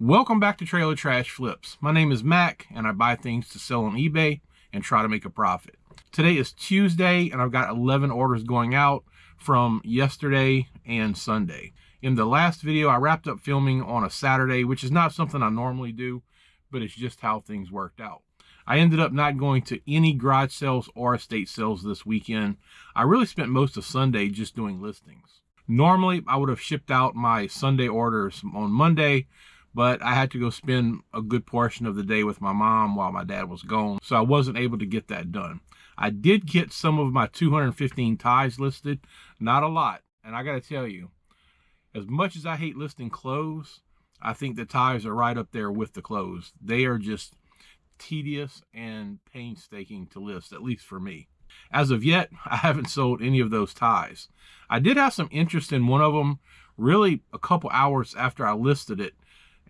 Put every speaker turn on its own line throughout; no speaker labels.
Welcome back to Trailer Trash Flips. My name is Mac and I buy things to sell on eBay and try to make a profit. Today is Tuesday and I've got 11 orders going out from yesterday and Sunday. In the last video, I wrapped up filming on a Saturday, which is not something I normally do, but it's just how things worked out. I ended up not going to any garage sales or estate sales this weekend. I really spent most of Sunday just doing listings. Normally, I would have shipped out my Sunday orders on Monday, but I had to go spend a good portion of the day with my mom while my dad was gone, so I wasn't able to get that done. I did get some of my 215 ties listed, not a lot, and I gotta tell you, as much as I hate listing clothes, I think the ties are right up there with the clothes. They are just tedious and painstaking to list, at least for me. As of yet, I haven't sold any of those ties. I did have some interest in one of them really a couple hours after I listed it,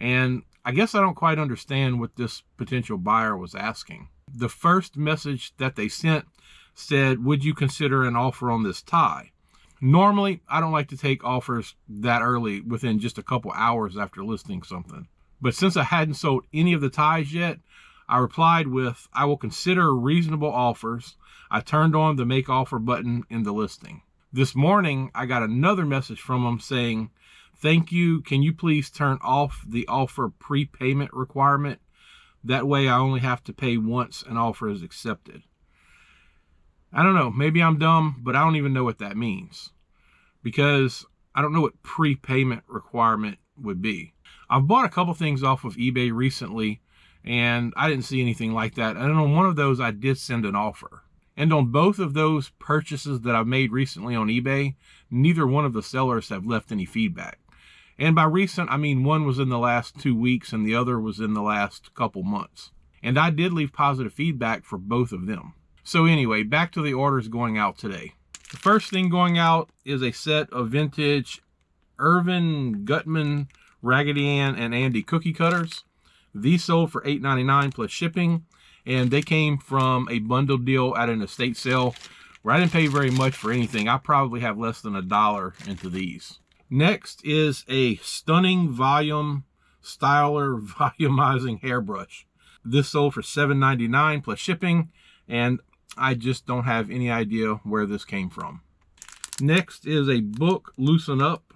and I guess I don't quite understand what this potential buyer was asking. The first message that they sent said, "Would you consider an offer on this tie?" Normally, I don't like to take offers that early within just a couple hours after listing something. But since I hadn't sold any of the ties yet, I replied with, "I will consider reasonable offers." I turned on the make offer button in the listing. This morning, I got another message from them saying, "Thank you. Can you please turn off the offer prepayment requirement? That way I only have to pay once an offer is accepted." I don't know, maybe I'm dumb, but I don't even know what that means, because I don't know what prepayment requirement would be. I've bought a couple things off of eBay recently, and I didn't see anything like that. And on one of those, I did send an offer. And on both of those purchases that I've made recently on eBay, neither one of the sellers have left any feedback. And by recent, I mean one was in the last 2 weeks and the other was in the last couple months. And I did leave positive feedback for both of them. So anyway, back to the orders going out today. The first thing going out is a set of vintage Irvin Gutman, Raggedy Ann, and Andy cookie cutters. These sold for $8.99 plus shipping, and they came from a bundle deal at an estate sale where I didn't pay very much for anything. I probably have less than $1 into these. Next is a stunning volume styler volumizing hairbrush. This sold for $7.99 plus shipping, and I just don't have any idea where this came from. Next is a book, Loosen Up,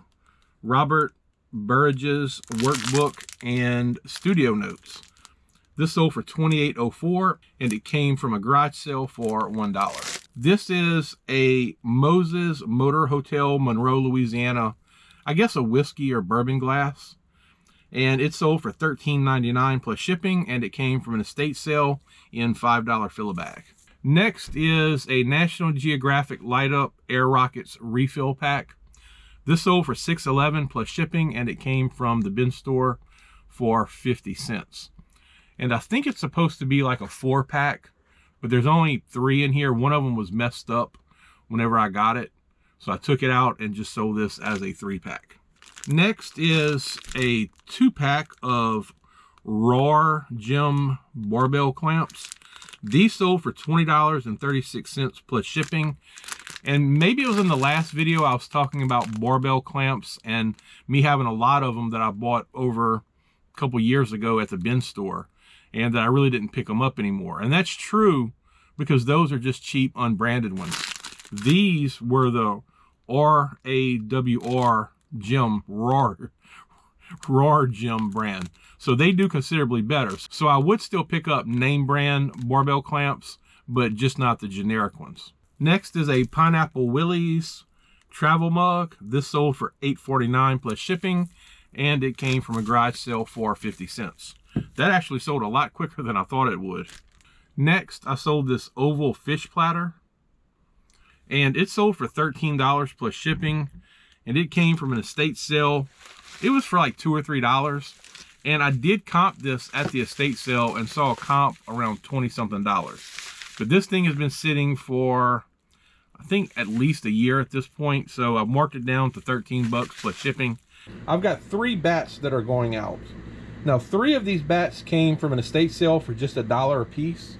Robert Burridge's workbook and studio notes. This sold for $28.04, and it came from a garage sale for $1. This is a Moses Motor Hotel, Monroe, Louisiana, I guess a whiskey or bourbon glass. And it sold for $13.99 plus shipping, and it came from an estate sale in $5 fill bag. Next is a National Geographic Light Up Air Rockets refill pack. This sold for $6.11 plus shipping, and it came from the bin store for 50 cents. And I think it's supposed to be like a 4-pack, but there's only 3 in here. One of them was messed up whenever I got it, so I took it out and just sold this as a 3-pack. Next is a 2-pack of Roar Gem barbell clamps. These sold for $20.36 plus shipping. And maybe it was in the last video I was talking about barbell clamps and me having a lot of them that I bought over a couple years ago at the bin store, and that I really didn't pick them up anymore. And that's true, because those are just cheap unbranded ones. These were the RAWR Gem, Roar Gem brand. So they do considerably better. So I would still pick up name brand barbell clamps, but just not the generic ones. Next is a Pineapple Willie's travel mug. This sold for $8.49 plus shipping, and it came from a garage sale for 50 cents. That actually sold a lot quicker than I thought it would. Next, I sold this oval fish platter, and it sold for $13 plus shipping, and it came from an estate sale. It was for like $2 or $3, and I did comp this at the estate sale and saw a comp around $20-something. But this thing has been sitting for, I think, at least a year at this point, so I've marked it down to 13 bucks plus shipping. I've got 3 bats that are going out. Now, 3 of these bats came from an estate sale for just $1 a piece.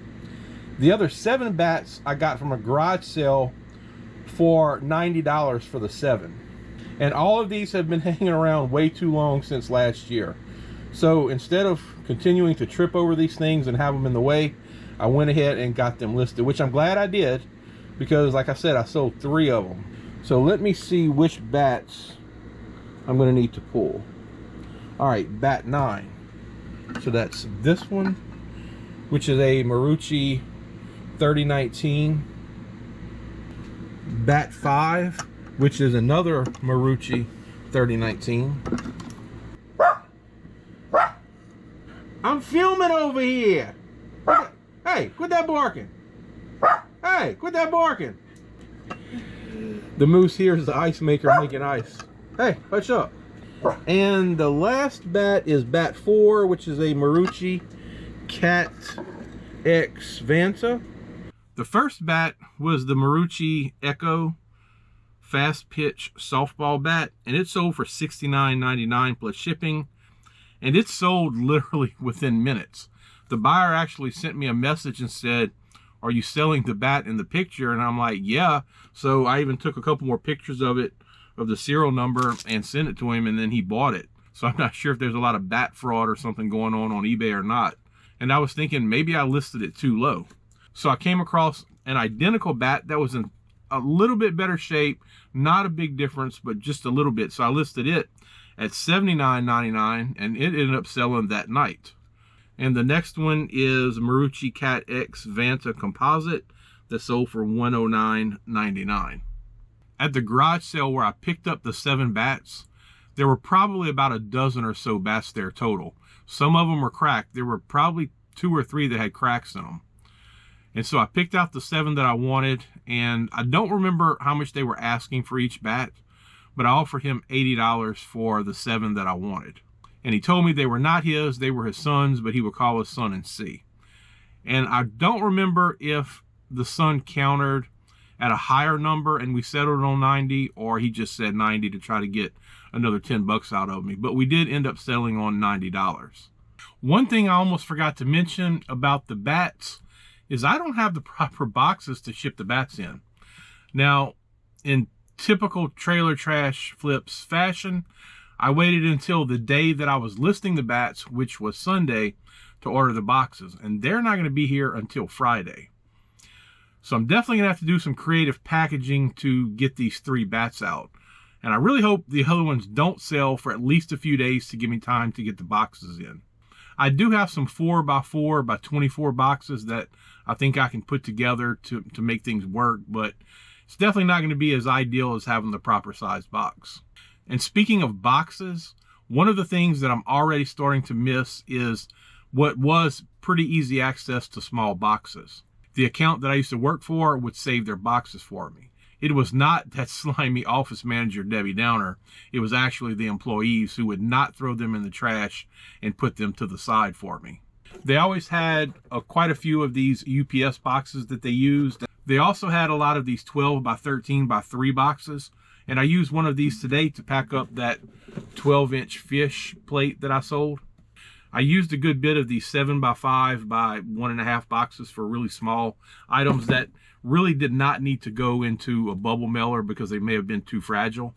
The other 7 bats I got from a garage sale for $90 for the 7. And all of these have been hanging around way too long since last year. So instead of continuing to trip over these things and have them in the way, I went ahead and got them listed, which I'm glad I did, because like I said, I sold 3 of them. So let me see which bats I'm going to need to pull. All right, bat 9. So that's this one, which is a Marucci 3019. Bat 5, which is another Marucci 3019. I'm filming over here. Hey, quit that barking. Hey, quit that barking. The moose here is the ice maker making ice. Hey, hush up. And the last bat is bat 4, which is a Marucci Cat X Vanta. The first bat was the Marucci Echo Fast Pitch Softball Bat, and it sold for $69.99 plus shipping, and it sold literally within minutes. The buyer actually sent me a message and said, "Are you selling the bat in the picture?" And I'm like, yeah. So I even took a couple more pictures of it, of the serial number, and sent it to him, and then he bought it. So I'm not sure if there's a lot of bat fraud or something going on eBay or not. And I was thinking maybe I listed it too low. So I came across an identical bat that was in a little bit better shape, not a big difference, but just a little bit. So I listed it at $79.99, and it ended up selling that night. And the next one is Marucci Cat X Vanta Composite that sold for $109.99. At the garage sale where I picked up the 7 bats, there were probably about a dozen or so bats there total. Some of them were cracked. There were probably 2 or 3 that had cracks in them. And so I picked out the 7 that I wanted, and I don't remember how much they were asking for each bat, but I offered him $80 for the 7 that I wanted. And he told me they were not his, they were his son's, but he would call his son and see. And I don't remember if the son countered at a higher number and we settled on 90, or he just said 90 to try to get another 10 bucks out of me. But we did end up settling on $90. One thing I almost forgot to mention about the bats is I don't have the proper boxes to ship the bats in. Now, in typical Trailer Trash Flips fashion, I waited until the day that I was listing the bats, which was Sunday, to order the boxes. And they're not going to be here until Friday. So I'm definitely going to have to do some creative packaging to get these 3 bats out. And I really hope the other ones don't sell for at least a few days to give me time to get the boxes in. I do have some 4x4 by 24 boxes that I think I can put together to make things work, but it's definitely not going to be as ideal as having the proper size box. And speaking of boxes, one of the things that I'm already starting to miss is what was pretty easy access to small boxes. The account that I used to work for would save their boxes for me. It was not that slimy office manager, Debbie Downer. It was actually the employees who would not throw them in the trash and put them to the side for me. They always had quite a few of these UPS boxes that they used. They also had a lot of these 12 by 13 by 3 boxes. And I used one of these today to pack up that 12-inch fish plate that I sold. I used a good bit of these 7 by 5 by 1.5 boxes for really small items that really did not need to go into a bubble mailer because they may have been too fragile.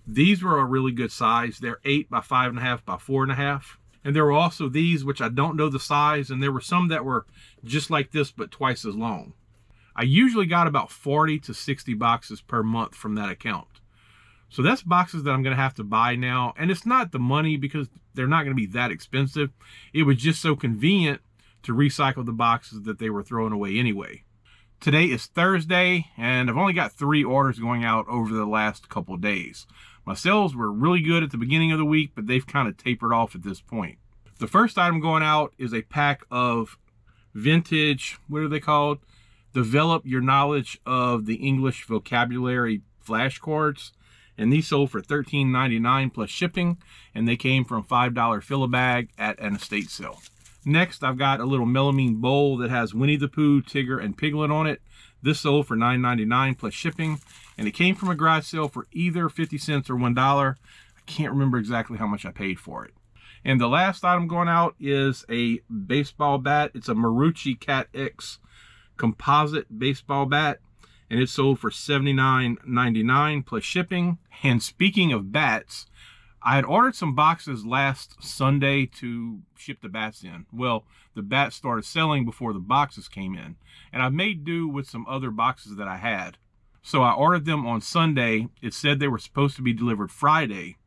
These were a really good size. They're 8 by 5.5 by 4.5. And there were also these, which I don't know the size, and there were some that were just like this, but twice as long. I usually got about 40 to 60 boxes per month from that account. So that's boxes that I'm going to have to buy now. And it's not the money because they're not going to be that expensive. It was just so convenient to recycle the boxes that they were throwing away anyway. Today is Thursday, and I've only got 3 orders going out over the last couple of days. My sales were really good at the beginning of the week, but they've kind of tapered off at this point. The first item going out is a pack of vintage, what are they called? Develop Your Knowledge of the English Vocabulary flashcards. And these sold for $13.99 plus shipping, and they came from $5 fill-a-bag at an estate sale. Next, I've got a little melamine bowl that has Winnie the Pooh, Tigger, and Piglet on it. This sold for $9.99 plus shipping, and it came from a garage sale for either 50 cents or $1. I can't remember exactly how much I paid for it. And the last item going out is a baseball bat. It's a Marucci Cat X composite baseball bat, and it sold for $79.99 plus shipping. And speaking of bats, I had ordered some boxes last Sunday to ship the bats in. Well, the bats started selling before the boxes came in, and I made do with some other boxes that I had. So I ordered them on Sunday. It said they were supposed to be delivered Friday.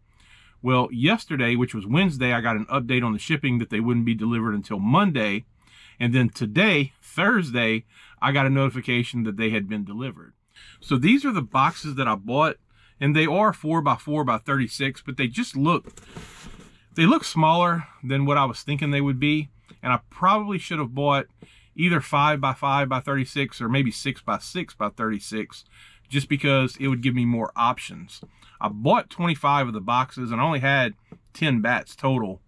Well, yesterday, which was Wednesday, I got an update on the shipping that they wouldn't be delivered until Monday. And then today, Thursday, I got a notification that they had been delivered. So these are the boxes that I bought, and they are 4x4x36, but they look smaller than what I was thinking they would be. And I probably should have bought either 5x5x36 or maybe 6x6x36, just because it would give me more options. I bought 25 of the boxes and I only had 10 bats total.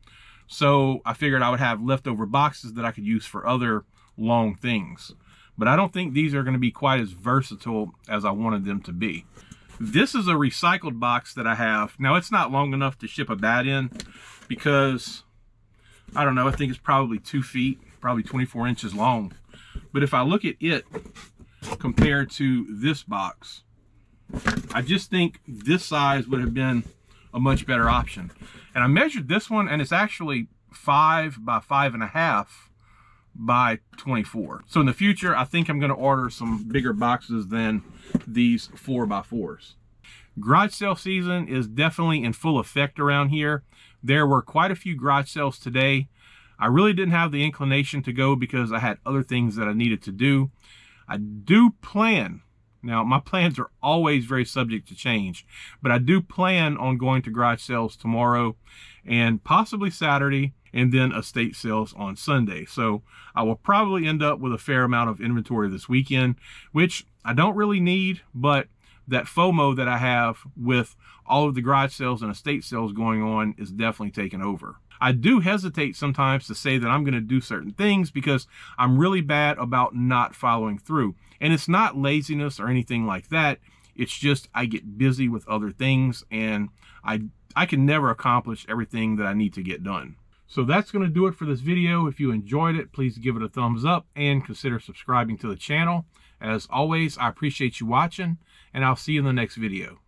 So I figured I would have leftover boxes that I could use for other long things. But I don't think these are going to be quite as versatile as I wanted them to be. This is a recycled box that I have. Now, it's not long enough to ship a bat in because, I don't know, I think it's probably 2 feet, probably 24 inches long. But if I look at it compared to this box, I just think this size would have been a much better option. And I measured this one, and it's actually 5x5.5 by 24. So in the future, I think I'm going to order some bigger boxes than these 4x4s. Garage sale season is definitely in full effect around here. There were quite a few garage sales today. I really didn't have the inclination to go because I had other things that I needed to do. I do plan, now my plans are always very subject to change, but I do plan on going to garage sales tomorrow and possibly Saturday, and then estate sales on Sunday. So I will probably end up with a fair amount of inventory this weekend, which I don't really need, but that FOMO that I have with all of the garage sales and estate sales going on is definitely taking over. I do hesitate sometimes to say that I'm going to do certain things because I'm really bad about not following through. And it's not laziness or anything like that. It's just I get busy with other things, and I can never accomplish everything that I need to get done. So that's going to do it for this video. If you enjoyed it, please give it a thumbs up and consider subscribing to the channel. As always, I appreciate you watching, and I'll see you in the next video.